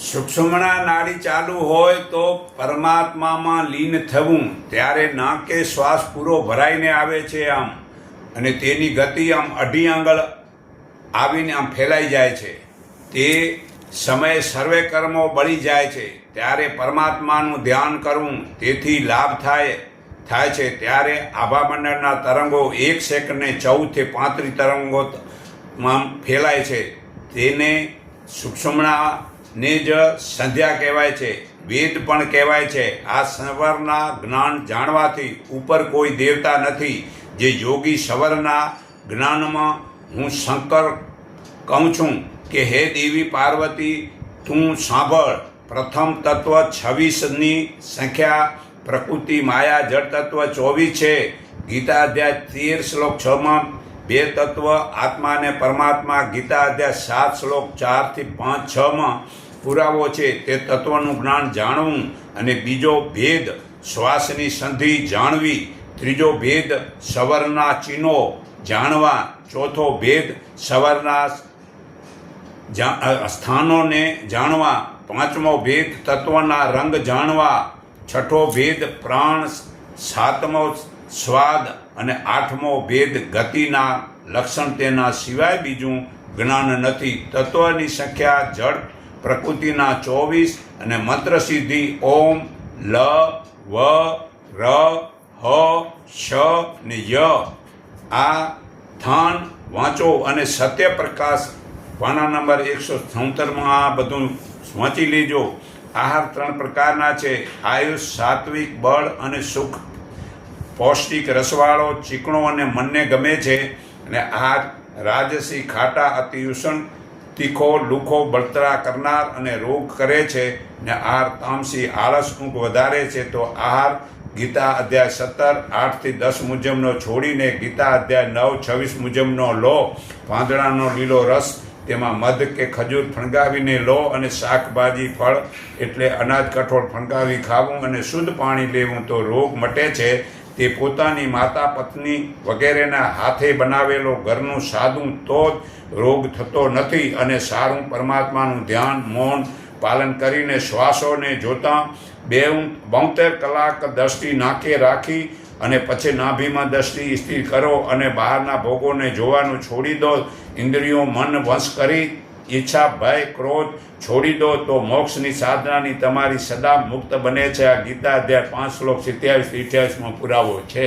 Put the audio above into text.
સુષુમ્ના નાડી ચાલુ હોય તો પરમાત્મામાં લીન થવું, ત્યારે નાકે શ્વાસ પૂરો ભરાઈને આવે છે આમ, અને તેની ગતિ આમ અઢી આંગળ આવીને આમ ફેલાઈ જાય છે. તે સમયે સર્વે કર્મો બળી જાય છે. ત્યારે પરમાત્માનું ધ્યાન કરવું, તેથી લાભ થાય છે. ત્યારે આભામંડળના તરંગો 1 સેકન્ડને 14 થી 35 તરંગોમાં ફેલાય છે. તેને સુષુમ્નાને જ સંધ્યા કહેવાય છે, વેદ પણ કહેવાય છે. આ સવરના જ્ઞાન જાણવાથી ઉપર કોઈ દેવતા નથી. જે યોગી સવરના જ્ઞાનમાં હું શંકર કહું છું કે હે દેવી પાર્વતી, તું સાંભળ. પ્રથમ તત્વ 26ની સંખ્યા પ્રકૃતિ માયા જળ તત્વ 24 છે. ગીતા અધ્યાય 13 શ્લોક 6માં 2 તત્વ આત્મા અને પરમાત્મા. ગીતા અધ્યાય 7 શ્લોક 4 થી 5, 6માં પુરાવો છે. તે તત્વનું જ્ઞાન જાણવું. અને બીજો ભેદ શ્વાસની સંધિ જાણવી. ત્રીજો ભેદ સવરના ચિહ્નો જાણવા. ચોથો ભેદ સવરના સ્થાનોને જાણવા. પાંચમો ભેદ તત્વના રંગ જાણવા. છઠ્ઠો ભેદ પ્રાણ. સાતમો સ્વાદ. અને આઠમો ભેદ ગતિના લક્ષણ. તેના સિવાય બીજું જ્ઞાન નથી. તત્વની સંખ્યા જળ પ્રકૃતિના 24 અને મંત્ર સિદ્ધિ ઓમ લ વ ર હ શ ને ય. આ થાન વાંચો અને સત્યપ્રકાશ પાના નંબર 176માં આ બધું વાંચી લેજો. આહાર 3 પ્રકારના છે: આયુષ, સાત્વિક, બળ અને સુખ. પૌષ્ટિક, રસવાળો, ચીકણો અને મનને ગમે છે. અને આહાર રાજસી, ખાટા, અતિઉષ્ણ, તીખો, લુખો, બળતરા કરનાર અને રોગ કરે છે. ને આહાર તામસી, આળસ, ઊંઘ વધારે છે. તો આહાર ગીતા અધ્યાય 17 8 થી 10 મુજબનો છોડીને ગીતા અધ્યાય 9 26 મુજબનો લો. પાંદડાનો લીલો રસ, તેમાં મધ કે ખજૂર ફણગાવીને લો. અને શાકભાજી, ફળ એટલે અનાજ, કઠોળ ફણગાવી ખાવું. અને શુદ્ધ પાણી લેવું, તો રોગ મટે છે. તે પોતાની માતા, પત્ની વગેરેના હાથે બનાવેલો ઘરનું સાદું, તો જ રોગ થતો નથી. અને સારું પરમાત્માનું ધ્યાન, મૌન પાલન કરીને શ્વાસોને જોતા 72 કલાક દ્રષ્ટિ નાકે રાખી અને પછી નાભીમાં દ્રષ્ટિ સ્થિર કરો. અને બહારના ભોગોને જોવાનું છોડી દો. ઇન્દ્રિયો, મન વશ કરી ઈચ્છા, ભય, ક્રોધ છોડી દો, તો મોક્ષની સાધનાની તમારી સદા મુક્ત બને છે. આ ગીતા અધ્યાય 5 શ્લોક 27 થી 28માં પુરાવો છે.